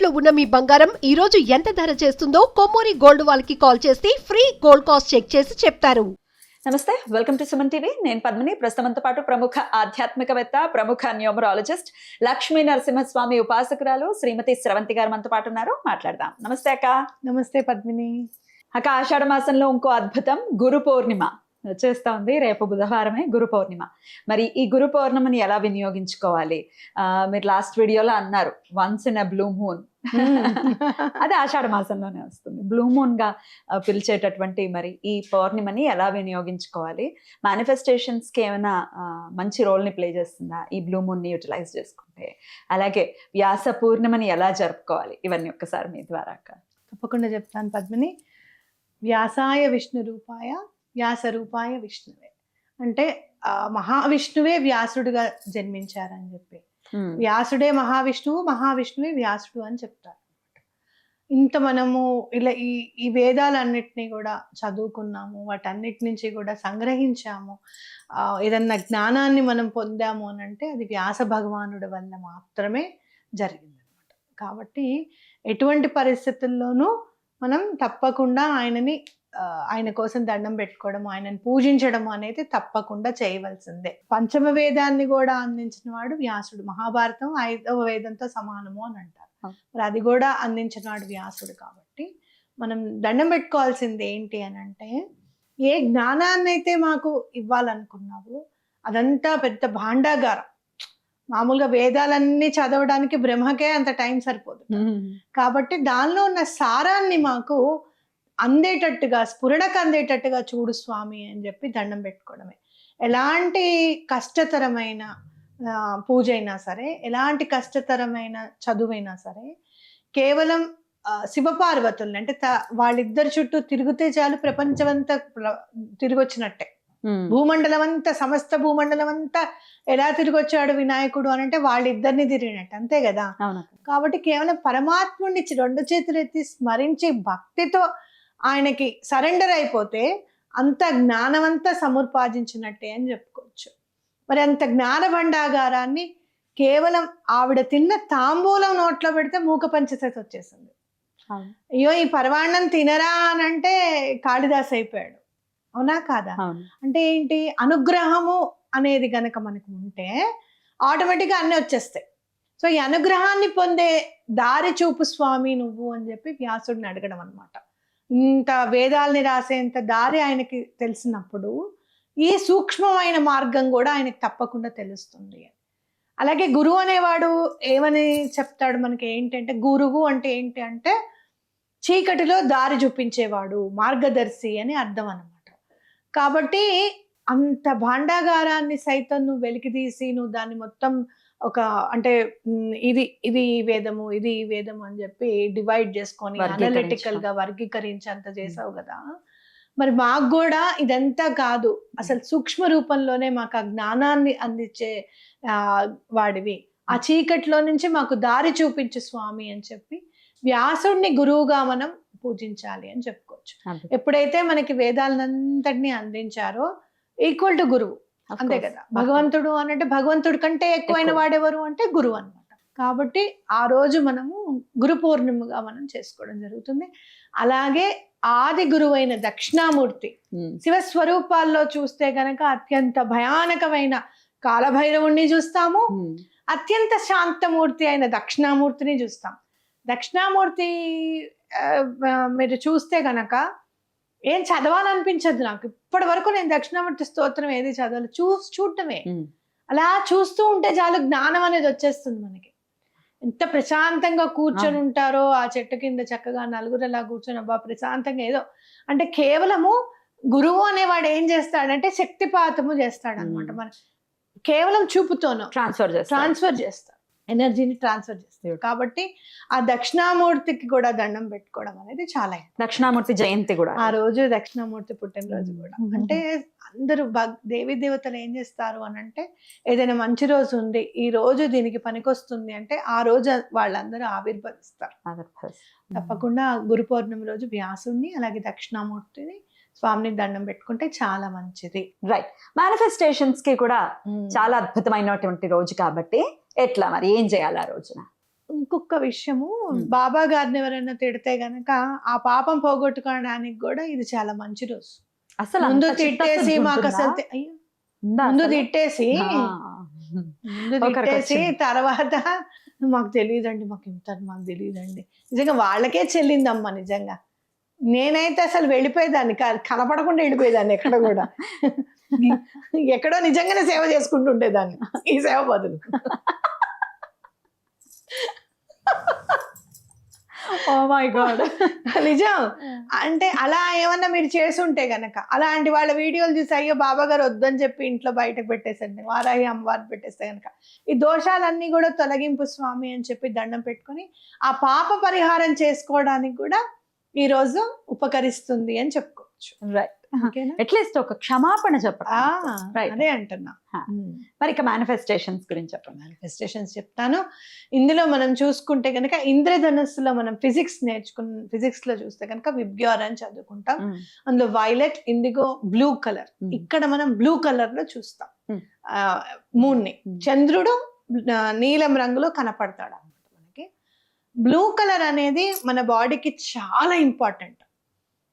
తాకట్టులో ఉన్న మీ బంగారం ఈ రోజు ఎంత ధర చేస్తుందో కొమ్మూరి గోల్డ్ వాళ్ళకి కాల్ చేస్తే ఫ్రీ గోల్డ్ కాస్ట్ చెక్ చేసి చెప్తారు. నమస్తే, వెల్కమ్ టు సుమన్ టీవీ. నేను పద్మిని. ప్రస్తుతంతో పాటు ప్రముఖ ఆధ్యాత్మికవేత్త, ప్రముఖ న్యూమరాలజిస్ట్, లక్ష్మీ నరసింహస్వామి ఉపాసకురాలు శ్రీమతి స్రవంతి గారు మనతో పాటు ఉన్నారు. మాట్లాడదాం. నమస్తే అక్క. నమస్తే పద్మిని. అక్క, ఆషాఢ మాసంలో ఇంకో అద్భుతం గురు పౌర్ణిమ వచ్చేస్తా ఉంది. రేపు బుధవారమే గురు పౌర్ణిమ. మరి ఈ గురు పౌర్ణిమని ఎలా వినియోగించుకోవాలి? మీరు లాస్ట్ వీడియోలో అన్నారు once in a blue moon. అది ఆషాఢ మాసంలోనే వస్తుంది. బ్లూ మూన్ గా పిలిచేటటువంటి మరి ఈ పౌర్ణిమని ఎలా వినియోగించుకోవాలి? మేనిఫెస్టేషన్స్ కి ఏమైనా మంచి రోల్ ని ప్లే చేస్తుందా ఈ బ్లూ మూన్ ని యూటిలైజ్ చేసుకుంటే? అలాగే వ్యాస పూర్ణిమని ఎలా జరుపుకోవాలి? ఇవన్నీ ఒక్కసారి మీ ద్వారా అక్క. తప్పకుండా చెప్తాను పద్మిని. వ్యాసాయ విష్ణు రూపాయ వ్యాస రూపాయ విష్ణువే అంటే మహావిష్ణువే వ్యాసుడుగా జన్మించారని చెప్పి, వ్యాసుడే మహావిష్ణువు, మహావిష్ణువే వ్యాసుడు అని చెప్తారు. ఇంత మనము ఇలా ఈ వేదాలన్నిటినీ కూడా చదువుకున్నాము, వాటన్నిటి నుంచి కూడా సంగ్రహించాము. ఏదన్నా జ్ఞానాన్ని మనం పొందాము అని అంటే అది వ్యాస భగవానుడి వల్ల మాత్రమే జరిగిందనమాట. కాబట్టి ఎటువంటి పరిస్థితుల్లోనూ మనం తప్పకుండా ఆయన కోసం దండం పెట్టుకోవడం, ఆయనను పూజించడం అనేది తప్పకుండా చేయవలసిందే. పంచమ వేదాన్ని కూడా అందించిన వాడు వ్యాసుడు. మహాభారతం 5వ వేదంతో సమానము అని అంటారు. మరి అది కూడా అందించిన వాడు వ్యాసుడు. కాబట్టి మనం దండం పెట్టుకోవాల్సింది ఏంటి అని అంటే, ఏ జ్ఞానాన్ని అయితే మాకు ఇవ్వాలనుకున్నావు అదంతా పెద్ద భాండాగారం. మామూలుగా వేదాలన్నీ చదవడానికి బ్రహ్మకే అంత టైం సరిపోదు. కాబట్టి దానిలో ఉన్న సారాన్ని మాకు అందేటట్టుగా, స్ఫురణకు అందేటట్టుగా చూడు స్వామి అని చెప్పి దండం పెట్టుకోవడమే. ఎలాంటి కష్టతరమైన పూజ అయినా సరే, ఎలాంటి కష్టతరమైన చదువైనా సరే, కేవలం శివపార్వతుల్ని అంటే వాళ్ళిద్దరి చుట్టూ తిరిగితే చాలు ప్రపంచమంతా తిరిగి వచ్చినట్టే. భూమండలం అంతా, సమస్త భూమండలం అంతా ఎలా తిరిగొచ్చాడు వినాయకుడు అని అంటే వాళ్ళిద్దరిని తిరిగినట్టు, అంతే కదా. కాబట్టి కేవలం పరమాత్ముడిని 2 చేతులు ఎత్తి స్మరించి భక్తితో ఆయనకి సరెండర్ అయిపోతే అంత జ్ఞానమంతా సముపార్జించినట్టే అని చెప్పుకోవచ్చు. మరి అంత జ్ఞాన భండాగారాన్ని కేవలం ఆవిడ తిన్న తాంబూలం నోట్లో పెడితే మూక పంచశత వచ్చేసింది. అయ్యో ఈ పరవాన్నం తినరా అని అంటే కాళిదాస్ అయిపోయాడు. అవునా కాదా? అంటే ఏంటి? అనుగ్రహము అనేది గనక మనకు ఉంటే ఆటోమేటిక్గా అన్నీ వచ్చేస్తాయి. సో ఈ అనుగ్రహాన్ని పొందే దారి చూపు స్వామి నువ్వు అని చెప్పి వ్యాసుడిని అడగడం అనమాట. ఇంత వేదాల్ని రాసేంత దారి ఆయనకి తెలిసినప్పుడు ఈ సూక్ష్మమైన మార్గం కూడా ఆయనకి తప్పకుండా తెలుస్తుంది. అలాగే గురువు అనేవాడు ఏమని చెప్తాడు మనకి ఏంటంటే, గురువు అంటే ఏంటి అంటే చీకటిలో దారి చూపించేవాడు, మార్గదర్శి అని అర్థం అన్నమాట. కాబట్టి అంత భాండాగారాన్ని సైతం నువ్వు వెలికితీసి నువ్వు దాన్ని మొత్తం అంటే ఇది వేదము, ఇది వేదము అని చెప్పి డివైడ్ చేసుకొని అనలిటికల్ గా వర్గీకరించి అంత చేసావు కదా. మరి మాకు కూడా ఇదంతా కాదు, అసలు సూక్ష్మ రూపంలోనే మాకు ఆ జ్ఞానాన్ని అందించే వాడివి, ఆ చీకట్లో నుంచి మాకు దారి చూపించు స్వామి అని చెప్పి వ్యాసుడిని గురువుగా మనం పూజించాలి అని చెప్పుకోవచ్చు. ఎప్పుడైతే మనకి వేదాలంతటినీ అందించారో ఈక్వల్ టు గురువు, అంతే కదా. భగవంతుడు అని అంటే భగవంతుడి కంటే ఎక్కువైన వాడెవరు అంటే గురువు అన్నమాట. కాబట్టి ఆ రోజు మనము గురు పౌర్ణిమగా మనం చేసుకోవడం జరుగుతుంది. అలాగే ఆది గురువైన దక్షిణామూర్తి, శివస్వరూపాల్లో చూస్తే గనక అత్యంత భయానకమైన కాలభైరవుణ్ణి చూస్తాము, అత్యంత శాంతమూర్తి అయిన దక్షిణామూర్తిని చూస్తాం. దక్షిణామూర్తి మీరు చూస్తే గనక ఏం చదవాలనిపించదు నాకు. ఇప్పటి వరకు నేను దక్షిణామూర్తి స్తోత్రం ఏది చదవాలి, చూడటమే. అలా చూస్తూ ఉంటే చాలు జ్ఞానం అనేది వచ్చేస్తుంది మనకి. ఎంత ప్రశాంతంగా కూర్చొని ఉంటారో ఆ చెట్టు కింద చక్కగా నలుగురు అలా కూర్చొని అబ్బా ప్రశాంతంగా ఏదో అంటే కేవలము గురువు అనేవాడు ఏం చేస్తాడంటే శక్తిపాతము చేస్తాడు అనమాట. మన కేవలం చూపుతోనూ ట్రాన్స్ఫర్ చేస్తాడు, ఎనర్జీని ట్రాన్స్ఫర్ చేస్తాడు. కాబట్టి ఆ దక్షిణామూర్తికి కూడా దండం పెట్టుకోవడం అనేది చాలా. దక్షిణామూర్తి జయంతి కూడా ఆ రోజు, దక్షిణామూర్తి పుట్టినరోజు కూడా. అంటే అందరూ దేవీ దేవతలు ఏం చేస్తారు అని అంటే, ఏదైనా మంచి రోజు ఉంది, ఈ రోజు దీనికి పనికొస్తుంది అంటే ఆ రోజు వాళ్ళందరూ ఆవిర్భవిస్తారు. తప్పకుండా గురు పౌర్ణమి రోజు వ్యాసుడిని అలాగే దక్షిణామూర్తిని స్వామిని దండం పెట్టుకుంటే చాలా మంచిది. రైట్. మేనిఫెస్టేషన్స్ కి కూడా చాలా అద్భుతమైనటువంటి రోజు కాబట్టి ఎట్లా మరి ఏం చేయాలి ఆ రోజున? ఇంకొక విషయము, బాబా గారిని ఎవరైనా తిడితే గనక ఆ పాపం పోగొట్టుకోవడానికి కూడా ఇది చాలా మంచి రోజు. అసలు ముందు అంత తిట్టేసి చిత్తశుద్ధి మాకు ఉంటుందా? అసలు అయ్యో ఉందా ముందు అసలు? తిట్టేసి ఆ. ఒకరికి వచ్చింది. తర్వాత మాకు తెలియదండి, మాకు తెలియదండి. నిజంగా వాళ్ళకే చెల్లిందమ్మా నిజంగా. నేనైతే అసలు వెళ్ళిపోయేదాన్ని, కనపడకుండా వెళ్ళిపోయేదాన్ని ఎక్కడ కూడా. ఎక్కడో నిజంగానే సేవ చేసుకుంటూ ఉండేదాన్ని ఈ సేవ బదులు. Oh my God. నిజం. అంటే అలా ఏమన్నా మీరు చేసుంటే గనక, అలాంటి వాళ్ళ వీడియోలు చూసి అయ్యో బాబా గారు వద్దని చెప్పి ఇంట్లో బయటకు పెట్టేసండి, వారాహి అమ్మవారిని పెట్టేస్తే గనక ఈ దోషాలన్నీ కూడా తొలగింపు స్వామి అని చెప్పి దండం పెట్టుకొని ఆ పాప పరిహారం చేసుకోవడానికి కూడా ఈ రోజు ఉపకరిస్తుంది అని చెప్పుకోవచ్చు. రైట్. ఓకేనా? అట్లీస్ట్ ఒక క్షమాపణ చెప్పండి. Right. అదే అంటున్నా. మరి ఇక మేనిఫెస్టేషన్స్ గురించి చెప్పండి. మేనిఫెస్టేషన్స్ చెప్తాను. ఇందులో మనం చూసుకుంటే కనుక ఇంద్రధనుస్సులో మనం ఫిజిక్స్ లో చూస్తే కనుక విబ్గ్యోర్ అని చదువుకుంటాం. అందులో వైలెట్, ఇండిగో, బ్లూ కలర్. ఇక్కడ మనం బ్లూ కలర్ లో చూస్తాం మూన్ ని. చంద్రుడు నీలం రంగులో కనపడతాడు అన్నమాట మనకి. బ్లూ కలర్ అనేది మన బాడీకి చాలా ఇంపార్టెంట్.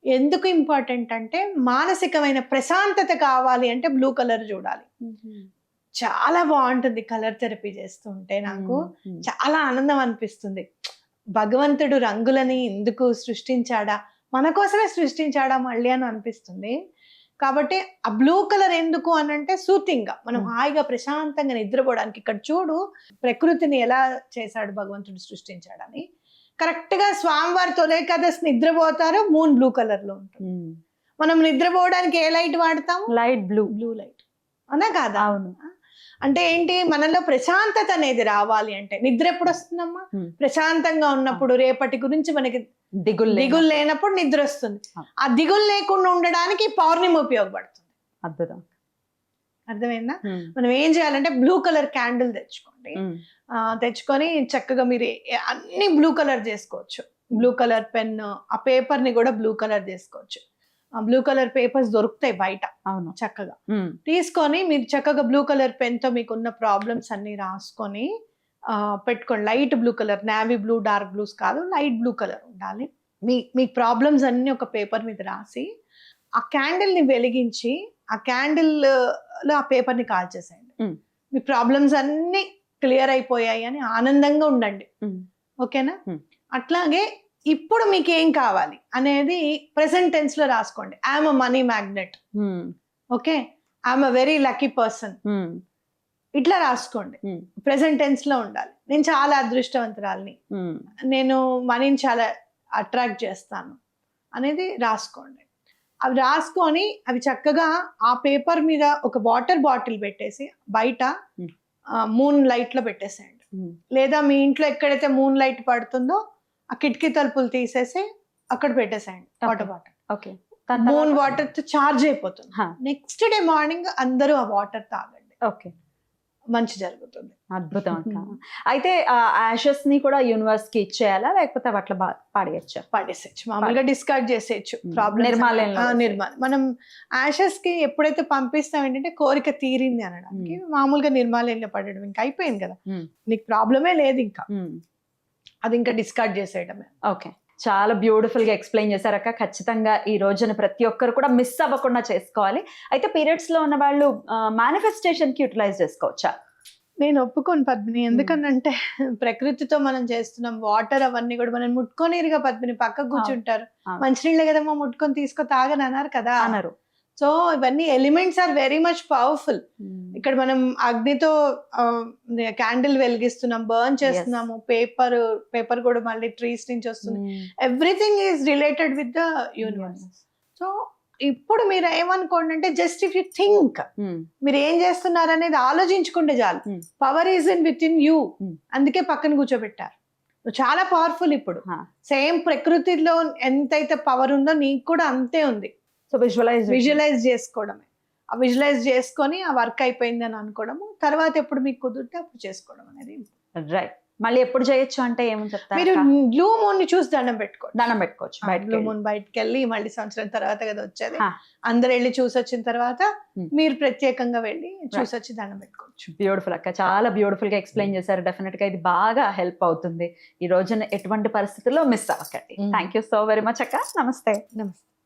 ఎందుకు ఇంపార్టెంట్ అంటే మానసికమైన ప్రశాంతత కావాలి అంటే బ్లూ కలర్ చూడాలి. చాలా బాగుంటుంది కలర్ థెరపీ చేస్తుంటే. నాకు చాలా ఆనందం అనిపిస్తుంది. భగవంతుడు రంగులని ఎందుకు సృష్టించాడా, మన కోసమే సృష్టించాడా మళ్ళీ అని అనిపిస్తుంది. కాబట్టి ఆ బ్లూ కలర్ ఎందుకు అని అంటే సూతింగ్ గా మనం హాయిగా ప్రశాంతంగా నిద్రపోవడానికి. ఇక్కడ చూడు ప్రకృతిని ఎలా చేశాడు భగవంతుడు సృష్టించాడని. కరెక్ట్ గా స్వామివారి తొలేకాదశి నిద్రపోతారు, మూన్ బ్లూ కలర్ లో ఉంటుంది. మనం నిద్రపోవడానికి ఏ లైట్ వాడతాం? Light blue. బ్లూ లైట్ అనా కాదా? అవును. అంటే ఏంటి, మనలో ప్రశాంతత అనేది రావాలి అంటే నిద్ర ఎప్పుడు వస్తుందమ్మా? ప్రశాంతంగా ఉన్నప్పుడు, రేపటి గురించి మనకి దిగులు లేనప్పుడు నిద్ర వస్తుంది. ఆ దిగులు లేకుండా ఉండడానికి పౌర్ణమి ఉపయోగపడుతుంది. అద్భుతం. అర్థమైందా? మనం ఏం చేయాలంటే బ్లూ కలర్ క్యాండిల్ తెచ్చుకోండి. తెచ్చుకొని చక్కగా మీరు అన్ని బ్లూ కలర్ చేసుకోవచ్చు. బ్లూ కలర్ పెన్, ఆ పేపర్ ని కూడా బ్లూ కలర్ చేసుకోవచ్చు. బ్లూ కలర్ పేపర్స్ దొరుకుతాయి బయట. అవును. చక్కగా తీసుకొని మీరు చక్కగా బ్లూ కలర్ పెన్ తో మీకున్న ప్రాబ్లమ్స్ అన్ని రాసుకొని పెట్టుకోండి. Light blue colour, navy blue, dark blues కాదు, లైట్ బ్లూ కలర్ ఉండాలి. మీ ప్రాబ్లమ్స్ అన్ని ఒక పేపర్ మీద రాసి ఆ క్యాండిల్ ని వెలిగించి ఆ క్యాండిల్ లో ఆ పేపర్ ని కాల్చేసేయండి. మీ ప్రాబ్లమ్స్ అన్ని క్లియర్ అయిపోయాయి అని ఆనందంగా ఉండండి. ఓకేనా? అట్లాగే ఇప్పుడు మీకు ఏం కావాలి అనేది ప్రెసెంట్ టెన్స్ లో రాసుకోండి. I'm a money magnet. Okay, I'm a very lucky person. ఇట్లా రాసుకోండి. ప్రెసెంట్ టెన్స్ లో ఉండాలి. నేను చాలా అదృష్టవంతురాలిని, నేను మనీని చాలా అట్రాక్ట్ చేస్తాను అనేది రాసుకోండి. అవి రాసుకొని అవి చక్కగా ఆ పేపర్ మీద ఒక వాటర్ బాటిల్ పెట్టేసి బయట మూన్ లైట్ లో పెట్టేసేయండి. లేదా మీ ఇంట్లో ఎక్కడైతే మూన్ లైట్ పడుతుందో ఆ కిటికీ తలుపులు తీసేసి అక్కడ పెట్టేసేయండి water bottle. Okay. Moon water తో చార్జ్ అయిపోతుంది. నెక్స్ట్ డే మార్నింగ్ అందరూ ఆ వాటర్ తాగండి. ఓకే, మంచి జరుగుతుంది. అద్భుతం అక్క. అయితే ఆ యాషెస్ ని కూడా యూనివర్స్ కి ఇచ్చేయాలా, లేకపోతే అట్లా పాడేయచ్చా? పడేసేయచ్చు, మామూలుగా డిస్కార్డ్ చేసేయచ్చు. నిర్మాల్యంలో మనం యాషెస్ కి ఎప్పుడైతే పంపిస్తాం ఏంటంటే కోరిక తీరింది అనడానికి, మామూలుగా నిర్మాల్యంలో పడడం. ఇంకా అయిపోయింది కదా, నీకు ప్రాబ్లమే లేదు, ఇంకా అది ఇంకా డిస్కార్డ్ చేసేయడమే. ఓకే, చాలా బ్యూటిఫుల్ గా ఎక్స్ప్లెయిన్ చేశారక్క. ఖచ్చితంగా ఈ రోజున ప్రతి ఒక్కరు కూడా మిస్ అవ్వకుండా చేసుకోవాలి. అయితే పీరియడ్స్ లో ఉన్న వాళ్ళు మేనిఫెస్టేషన్ కి యూటిలైజ్ చేసుకోవచ్చా? నేను ఒప్పుకోను పద్మిని. ఎందుకనంటే ప్రకృతితో మనం చేస్తున్నాం. వాటర్ అవన్నీ కూడా మనం ముట్టుకోనిరుగా పద్మిని. పక్కకు కూర్చుంటారు, మంచినీళ్ళే కదమ్మా ముట్టుకొని తీసుకో తాగని అన్నారు కదా, అన్నారు. సో ఇవన్నీ elements are very much powerful. ఇక్కడ మనం అగ్నితో క్యాండిల్ వెలిగిస్తున్నాం, బర్న్ చేస్తున్నాము. పేపర్ కూడా మళ్ళీ ట్రీస్ నుంచి వస్తుంది. Everything is related with the universe. So ఇప్పుడు మీరు ఏమనుకోండి అంటే జస్ట్ ఇఫ్ యూ థింక్, మీరు ఏం చేస్తున్నారు అనేది ఆలోచించుకుంటే చాలు. Power is in with in you. అందుకే పక్కన కూర్చోబెట్టారు. చాలా పవర్ఫుల్. ఇప్పుడు సేమ్ ప్రకృతిలో ఎంతైతే పవర్ ఉందో నీకు కూడా అంతే ఉంది. సో విజువలైజ్ చేసుకోవడమే. ఆ విజువలైజ్ చేసుకొని ఆ వర్క్ అయిపోయింది అని అనుకోవడము, తర్వాత ఎప్పుడు మీకు కుదిరితే అప్పుడు చేసుకోవడం అనేది. రైట్. మళ్ళీ ఎప్పుడు చేయొచ్చు అంటే ఏమని చెప్తారు మీరు అక్క? బ్లూ మూన్ ని చూసి దండం పెట్టుకోండి. దండం పెట్టుకోవచ్చు బయటకి బ్లూ వెళ్ళి. మూన్ బయటకు వెళ్ళి మళ్ళీ సంవత్సరం తర్వాత కదా వచ్చేది. ఆ. అందరు వెళ్ళి చూసి వచ్చిన తర్వాత Hmm. మీరు ప్రత్యేకంగా వెళ్ళి చూసి వచ్చి దండం పెట్టుకోవచ్చు. బ్యూటిఫుల్ అక్క, చాలా బ్యూటిఫుల్ గా ఎక్స్ప్లెయిన్ చేశారు. డెఫినెట్ గా ఇది బాగా హెల్ప్ అవుతుంది ఈ రోజున ఎటువంటి పరిస్థితుల్లో మిస్ అవ్వకండి. Mm. Thank you so very much అక్క. నమస్తే. నమస్తే.